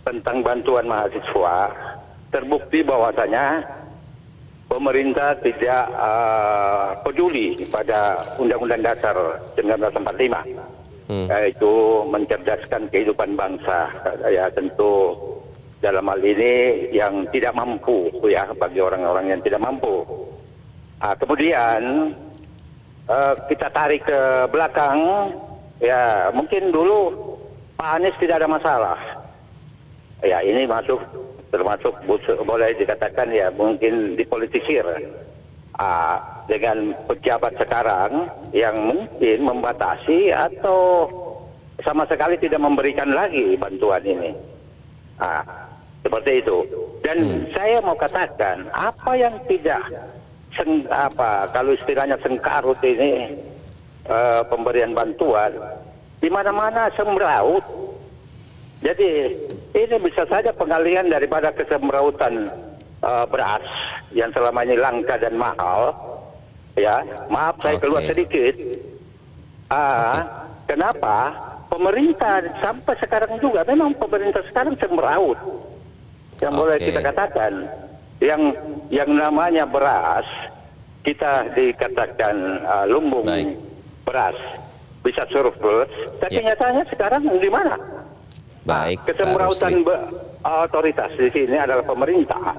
tentang bantuan mahasiswa. Terbukti bahwasanya pemerintah tidak peduli pada Undang-Undang Dasar 1945, yaitu mencerdaskan kehidupan bangsa. Ya tentu dalam hal ini yang tidak mampu, ya bagi orang-orang yang tidak mampu. Kemudian kita tarik ke belakang, ya mungkin dulu Pak Anies tidak ada masalah. Ya ini termasuk boleh dikatakan ya mungkin dipolitisir dengan pejabat sekarang yang mungkin membatasi atau sama sekali tidak memberikan lagi bantuan ini. Seperti itu. Dan saya mau katakan apa yang tidak kalau istilahnya sengkarut ini pemberian bantuan di mana-mana semraut. Jadi ini bisa saja pengalihan daripada kesemrautan beras yang selama ini langka dan mahal. Ya, maaf saya keluar sedikit. Kenapa? Pemerintah sampai sekarang juga memang pemerintah sekarang semraut. Yang boleh kita katakan yang namanya beras kita dikatakan lumbung beras bisa surplus, tapi nyatanya sekarang di mana? Baik, kesemrautan otoritas di sini adalah pemerintah.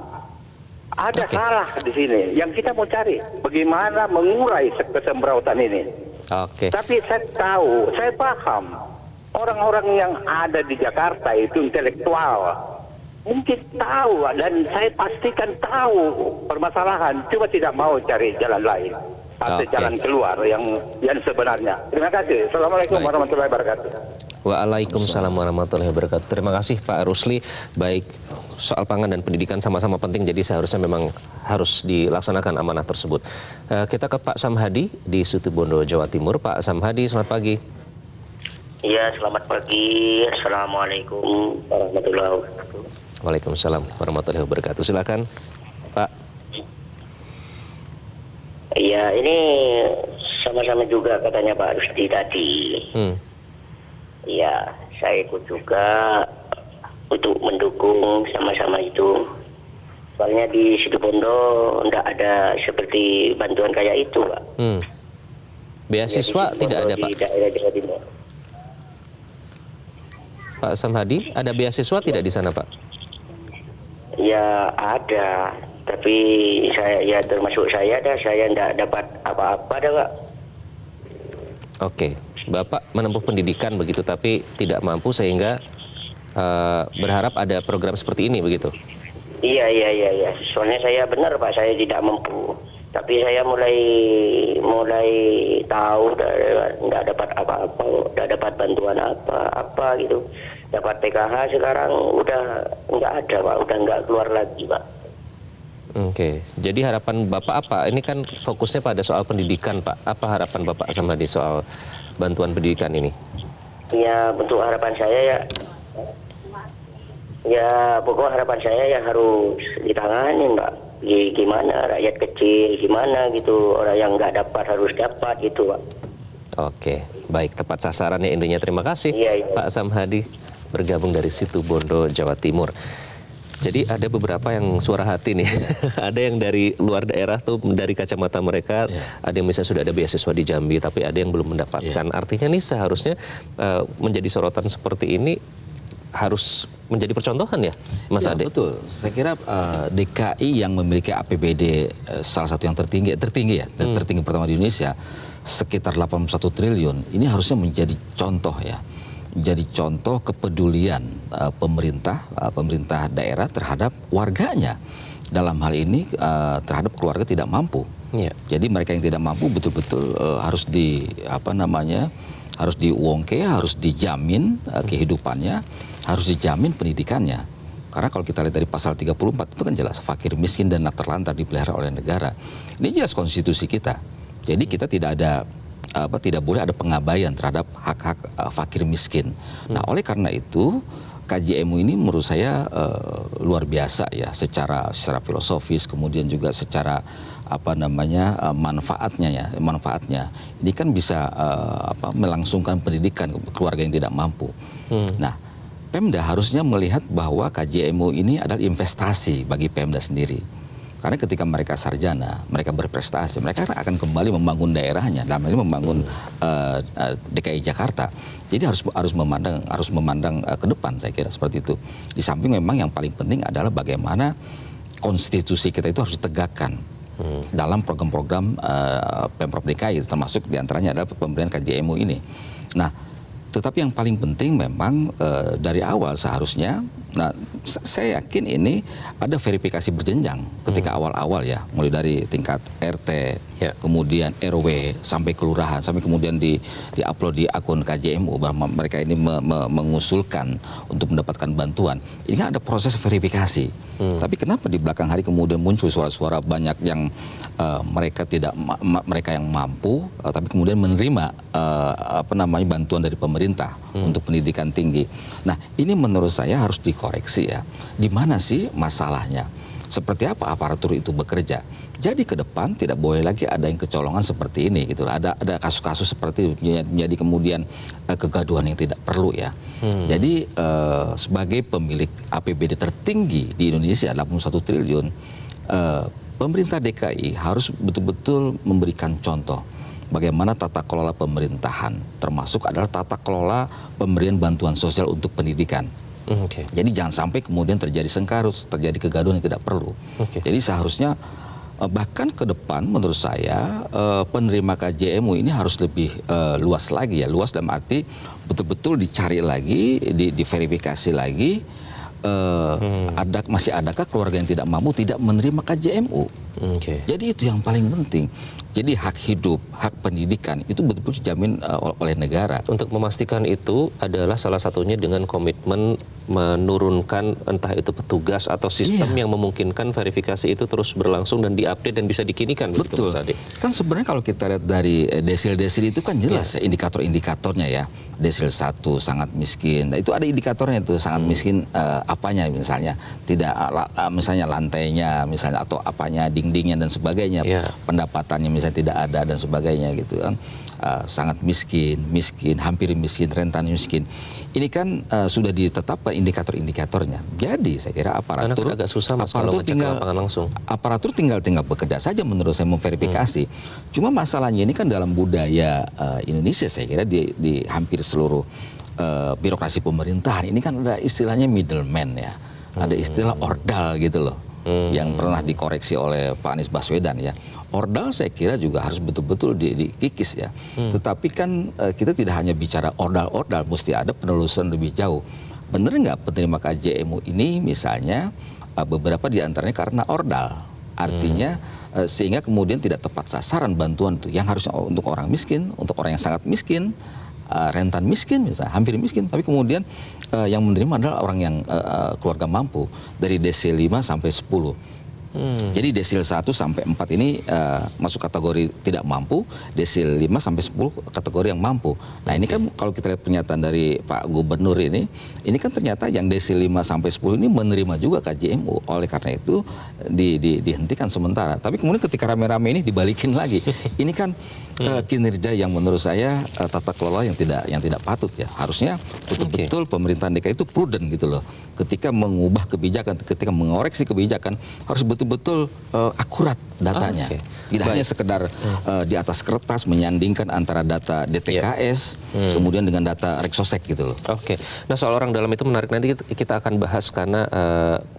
Ada salah di sini. Yang kita mau cari bagaimana mengurai kesemrautan ini. Tapi saya paham orang-orang yang ada di Jakarta itu intelektual. Mungkin tahu dan saya pastikan tahu permasalahan, cuma tidak mau cari jalan lain atau jalan keluar yang sebenarnya. Terima kasih. Assalamualaikum warahmatullahi wabarakatuh. Waalaikumsalam warahmatullahi wabarakatuh. Terima kasih Pak Rusli. Baik, soal pangan dan pendidikan sama-sama penting, jadi seharusnya memang harus dilaksanakan amanah tersebut. Kita ke Pak Samhadi di Situbondo, Jawa Timur. Pak Samhadi, selamat pagi. Iya, selamat pagi. Assalamualaikum warahmatullahi wabarakatuh. Waalaikumsalam warahmatullahi wabarakatuh. Silakan, Pak. Iya, ini sama-sama juga katanya Pak Rusdi tadi. Ya, saya ikut juga untuk mendukung sama-sama itu. Soalnya di Situbondo enggak ada seperti bantuan kayak itu, Pak. Beasiswa tidak ada, Pak? Di daerah Jawa Timur. Pak Samhadi, ada beasiswa tidak di sana, Pak? Ya, ada. Tapi saya termasuk saya enggak dapat apa-apa dah, Pak. Oke, Bapak menempuh pendidikan begitu, tapi tidak mampu sehingga berharap ada program seperti ini begitu? Iya. Soalnya saya benar Pak, saya tidak mampu. Tapi saya mulai tahu nggak dapat apa-apa, nggak dapat bantuan apa gitu. Dapat PKH sekarang udah nggak ada Pak, udah nggak keluar lagi Pak. Oke, jadi harapan Bapak apa? Ini kan fokusnya pada soal pendidikan Pak. Apa harapan Bapak sama di soal bantuan pendidikan ini? Ya, bentuk harapan saya ya pokok harapan saya ya harus ditangani Mbak. Gimana rakyat kecil, gimana gitu, orang yang nggak dapat harus dapat gitu Pak. Oke, baik, tepat sasarannya intinya. Terima kasih Pak Samhadi bergabung dari Situbondo, Jawa Timur. Jadi ada beberapa yang suara hati nih, ada yang dari luar daerah tuh dari kacamata mereka, ada yang misalnya sudah ada beasiswa di Jambi, tapi ada yang belum mendapatkan. Artinya nih seharusnya menjadi sorotan seperti ini harus menjadi percontohan ya, Mas Ade? Betul. Saya kira DKI yang memiliki APBD salah satu yang tertinggi pertama di Indonesia, sekitar 81 triliun. Ini harusnya menjadi contoh ya. Menjadi contoh kepedulian pemerintah daerah terhadap warganya. Dalam hal ini terhadap keluarga tidak mampu. Jadi mereka yang tidak mampu betul-betul harus harus diwongke, harus dijamin kehidupannya, harus dijamin pendidikannya. Karena kalau kita lihat dari pasal 34 itu kan jelas fakir miskin dan terlantar dipelihara oleh negara. Ini jelas konstitusi kita. Jadi kita tidak boleh ada pengabaian terhadap hak-hak fakir miskin. Nah, oleh karena itu KJMU ini menurut saya luar biasa ya, secara filosofis, kemudian juga secara manfaatnya. Ini kan bisa melangsungkan pendidikan keluarga yang tidak mampu. Nah, Pemda harusnya melihat bahwa KJMU ini adalah investasi bagi Pemda sendiri. Karena ketika mereka sarjana, mereka berprestasi, mereka akan kembali membangun daerahnya, dalam hal ini membangun DKI Jakarta. Jadi harus memandang ke depan, saya kira seperti itu. Di samping memang yang paling penting adalah bagaimana konstitusi kita itu harus ditegakkan dalam program-program Pemprov DKI, termasuk diantaranya adalah pemberian KJMU ini. Nah, tetapi yang paling penting memang dari awal seharusnya, nah saya yakin ini ada verifikasi berjenjang ketika awal-awal ya, mulai dari tingkat RT, kemudian RW, sampai kelurahan, sampai kemudian di-upload di akun KJMU bahwa mereka ini mengusulkan untuk mendapatkan bantuan. Ini kan ada proses verifikasi. Tapi kenapa di belakang hari kemudian muncul suara-suara banyak yang mereka yang mampu, tapi kemudian menerima bantuan dari pemerintah untuk pendidikan tinggi. Nah, ini menurut saya harus dikoreksi ya. Di mana sih masalahnya? Seperti apa aparatur itu bekerja? Jadi ke depan tidak boleh lagi ada yang kecolongan seperti ini gitu. Ada kasus-kasus seperti menjadi kemudian kegaduhan yang tidak perlu ya. Jadi sebagai pemilik APBD tertinggi di Indonesia 81 triliun, pemerintah DKI harus betul-betul memberikan contoh bagaimana tata kelola pemerintahan, termasuk adalah tata kelola pemberian bantuan sosial untuk pendidikan. Jadi jangan sampai kemudian terjadi sengkarut, terjadi kegaduhan yang tidak perlu. Jadi seharusnya bahkan ke depan menurut saya penerima KJMU ini harus lebih luas lagi ya. Luas dalam arti betul-betul dicari lagi, diverifikasi lagi. Masih adakah keluarga yang tidak mampu tidak menerima KJMU? Jadi itu yang paling penting. Jadi hak hidup, hak pendidikan itu betul-betul dijamin oleh negara. Untuk memastikan itu adalah salah satunya dengan komitmen menurunkan entah itu petugas atau sistem yang memungkinkan verifikasi itu terus berlangsung dan diupdate dan bisa dikinikan. Betul. Mas Ade. Kan sebenarnya kalau kita lihat dari desil-desil itu kan jelas ya indikator-indikatornya ya. Desil 1 sangat miskin. Nah, itu ada indikatornya itu sangat miskin apanya misalnya misalnya lantainya misalnya atau apanya dindingnya dan sebagainya, pendapatannya misalnya tidak ada dan sebagainya gitu kan. Sangat miskin, hampir miskin, rentan miskin. Ini kan sudah ditetapkan indikator-indikatornya. Jadi saya kira aparatur agak susah Mas kalau ngecek lapangan langsung. Aparatur tinggal bekerja saja menurut saya memverifikasi. Cuma masalahnya ini kan dalam budaya Indonesia saya kira di hampir seluruh birokrasi pemerintahan ini kan ada istilahnya middleman ya. Ada istilah ordal gitu loh. Yang pernah dikoreksi oleh Pak Anies Baswedan ya. Ordal saya kira juga harus betul-betul dikikis ya. Tetapi kan kita tidak hanya bicara ordal-ordal, mesti ada penelusuran lebih jauh. Benar nggak penerima KJMU ini misalnya beberapa diantaranya karena ordal. Artinya sehingga kemudian tidak tepat sasaran bantuan itu yang harusnya untuk orang miskin, untuk orang yang sangat miskin, rentan miskin misalnya, hampir miskin, tapi kemudian yang menerima adalah orang yang keluarga mampu dari desil 5 sampai 10. Jadi desil 1 sampai 4 ini masuk kategori tidak mampu, desil 5 sampai 10 kategori yang mampu. Nah, ini kan kalau kita lihat pernyataan dari Pak Gubernur ini kan ternyata yang desil 5 sampai 10 ini menerima juga KJMU. Oleh karena itu dihentikan sementara. Tapi kemudian ketika rame-rame ini dibalikin lagi. Ini kan kinerja yang menurut saya tata kelola yang tidak patut ya. Harusnya betul-betul pemerintahan DKI itu prudent gitu loh. Ketika mengubah kebijakan, ketika mengoreksi kebijakan harus betul betul-betul akurat datanya. Oke. Tidak hanya sekedar di atas kertas menyandingkan antara data DTKS kemudian dengan data Reksosek gitu loh. Oke. Nah, soal orang dalam itu menarik, nanti kita akan bahas karena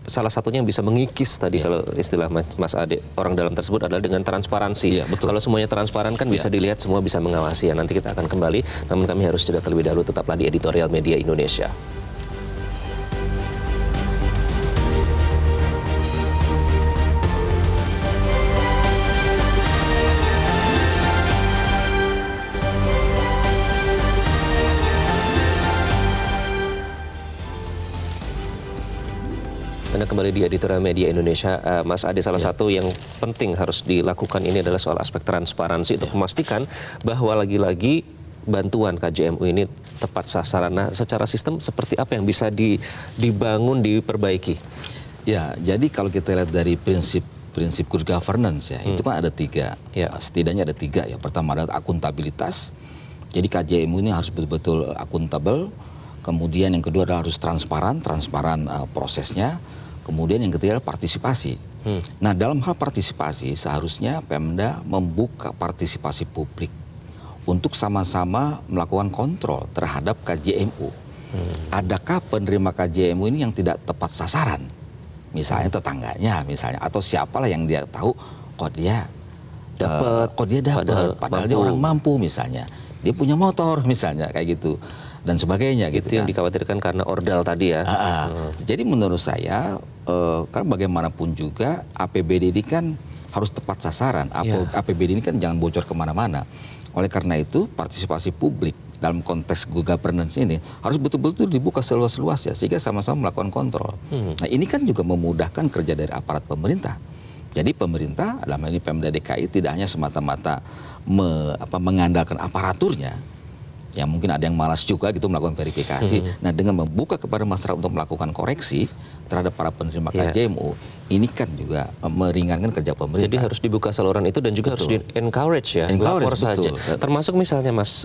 salah satunya yang bisa mengikis tadi kalau istilah Mas Ade, orang dalam tersebut adalah dengan transparansi. Iya, betul. Kalau semuanya transparan kan bisa dilihat, semua bisa mengawasi ya. Nanti kita akan kembali, namun kami harus jeda terlebih dahulu. Tetaplah di Editorial Media Indonesia. Anda kembali di Editorial Media Indonesia. Mas Ade, salah satu yang penting harus dilakukan ini adalah soal aspek transparansi untuk memastikan bahwa lagi-lagi bantuan KJMU ini tepat sasaran. Nah, secara sistem seperti apa yang bisa dibangun, diperbaiki? Ya, jadi kalau kita lihat dari prinsip good governance ya, itu kan ada 3. Setidaknya ada 3 ya. Pertama adalah akuntabilitas. Jadi KJMU ini harus betul-betul akuntabel. Kemudian yang kedua adalah harus transparan prosesnya. Kemudian yang ketiga adalah partisipasi. Nah, dalam hal partisipasi seharusnya Pemda membuka partisipasi publik untuk sama-sama melakukan kontrol terhadap KJMU. Adakah penerima KJMU ini yang tidak tepat sasaran? Misalnya tetangganya misalnya, atau siapalah yang dia tahu kok dia dapat, padahal dia orang mampu misalnya. Dia punya motor misalnya kayak gitu. Dan sebagainya Itu gitu yang dikhawatirkan karena ordal tadi ya. Jadi menurut saya karena bagaimanapun juga APBD ini kan harus tepat sasaran. APBD ini kan jangan bocor kemana-mana. Oleh karena itu partisipasi publik dalam konteks good governance ini harus betul-betul dibuka seluas-luasnya sehingga sama-sama melakukan kontrol. Nah, ini kan juga memudahkan kerja dari aparat pemerintah. Jadi pemerintah dalam hal ini Pemda DKI tidak hanya semata-mata mengandalkan aparaturnya. Ya mungkin ada yang malas juga gitu melakukan verifikasi. Nah, dengan membuka kepada masyarakat untuk melakukan koreksi terhadap para penerima KJMU, ini kan juga meringankan kerja pemerintah. Jadi harus dibuka saluran itu dan juga harus di-encourage ya, lapor saja. Termasuk misalnya Mas,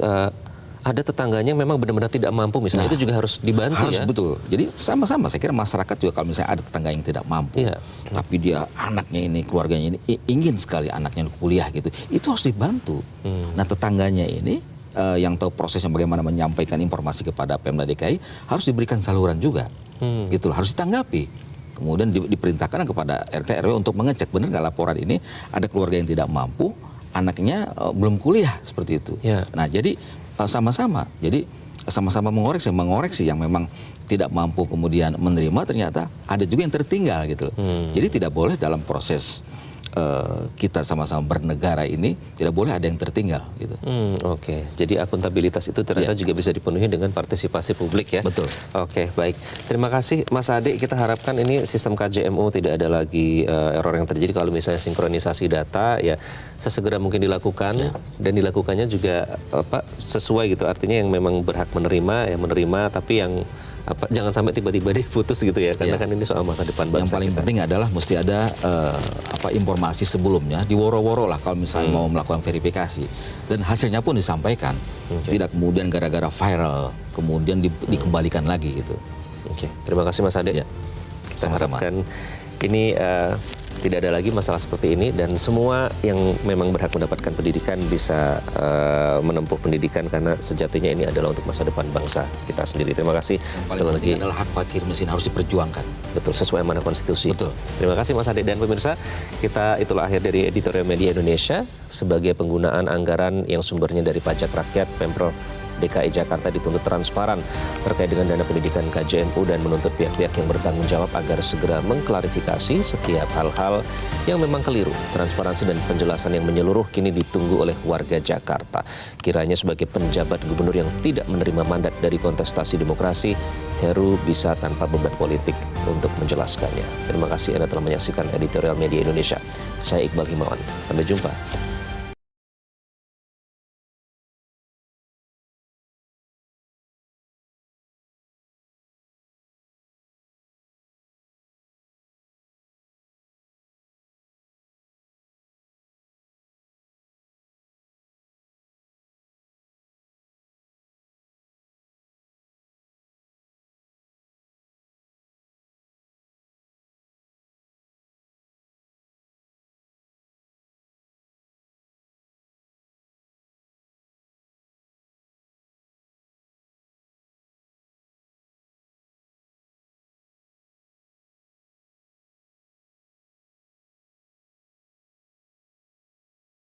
ada tetangganya yang memang benar-benar tidak mampu misalnya, itu juga harus dibantu harus ya. Betul. Jadi sama-sama saya kira masyarakat juga kalau misalnya ada tetangga yang tidak mampu, tapi dia anaknya ini, keluarganya ini ingin sekali anaknya kuliah gitu, itu harus dibantu. Nah, tetangganya ini yang tahu prosesnya bagaimana menyampaikan informasi kepada Pemda DKI harus diberikan saluran juga, gitu loh, harus ditanggapi. Kemudian diperintahkan kepada RT RW untuk mengecek benar nggak laporan ini ada keluarga yang tidak mampu, anaknya belum kuliah seperti itu. Nah, jadi sama-sama mengoreksi yang memang tidak mampu kemudian menerima, ternyata ada juga yang tertinggal gitu loh. Jadi tidak boleh dalam proses kita sama-sama bernegara ini tidak boleh ada yang tertinggal gitu. Oke. Jadi akuntabilitas itu ternyata juga bisa dipenuhi dengan partisipasi publik ya. Betul. Oke, baik. Terima kasih Mas Ade. Kita harapkan ini sistem KJMU tidak ada lagi error yang terjadi kalau misalnya sinkronisasi data ya sesegera mungkin dilakukan dan dilakukannya juga sesuai gitu. Artinya yang memang berhak menerima ya menerima, tapi yang jangan sampai tiba-tiba diputus gitu ya, karena kan ini soal masa depan bangsa. Yang paling penting adalah mesti ada informasi sebelumnya, diworo-woro lah kalau misalnya mau melakukan verifikasi, dan hasilnya pun disampaikan, tidak kemudian gara-gara viral kemudian dikembalikan lagi gitu. Oke, terima kasih Mas Ade. Kita harapkan ini tidak ada lagi masalah seperti ini dan semua yang memang berhak mendapatkan pendidikan bisa menempuh pendidikan karena sejatinya ini adalah untuk masa depan bangsa kita sendiri. Terima kasih. Sekali lagi adalah hak fakir miskin harus diperjuangkan. Betul, sesuai amanah konstitusi. Betul. Terima kasih Mas Ade dan pemirsa. Itulah akhir dari Editorial Media Indonesia. Sebagai penggunaan anggaran yang sumbernya dari pajak rakyat, Pemprov DKI Jakarta dituntut transparan terkait dengan dana pendidikan KJMU dan menuntut pihak-pihak yang bertanggung jawab agar segera mengklarifikasi setiap hal-hal yang memang keliru. Transparansi dan penjelasan yang menyeluruh kini ditunggu oleh warga Jakarta. Kiranya sebagai penjabat gubernur yang tidak menerima mandat dari kontestasi demokrasi, Heru bisa tanpa beban politik untuk menjelaskannya. Terima kasih Anda telah menyaksikan Editorial Media Indonesia. Saya Iqbal Himawan. Sampai jumpa.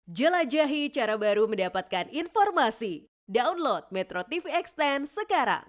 Jelajahi cara baru mendapatkan informasi. Download Metro TV Extend sekarang.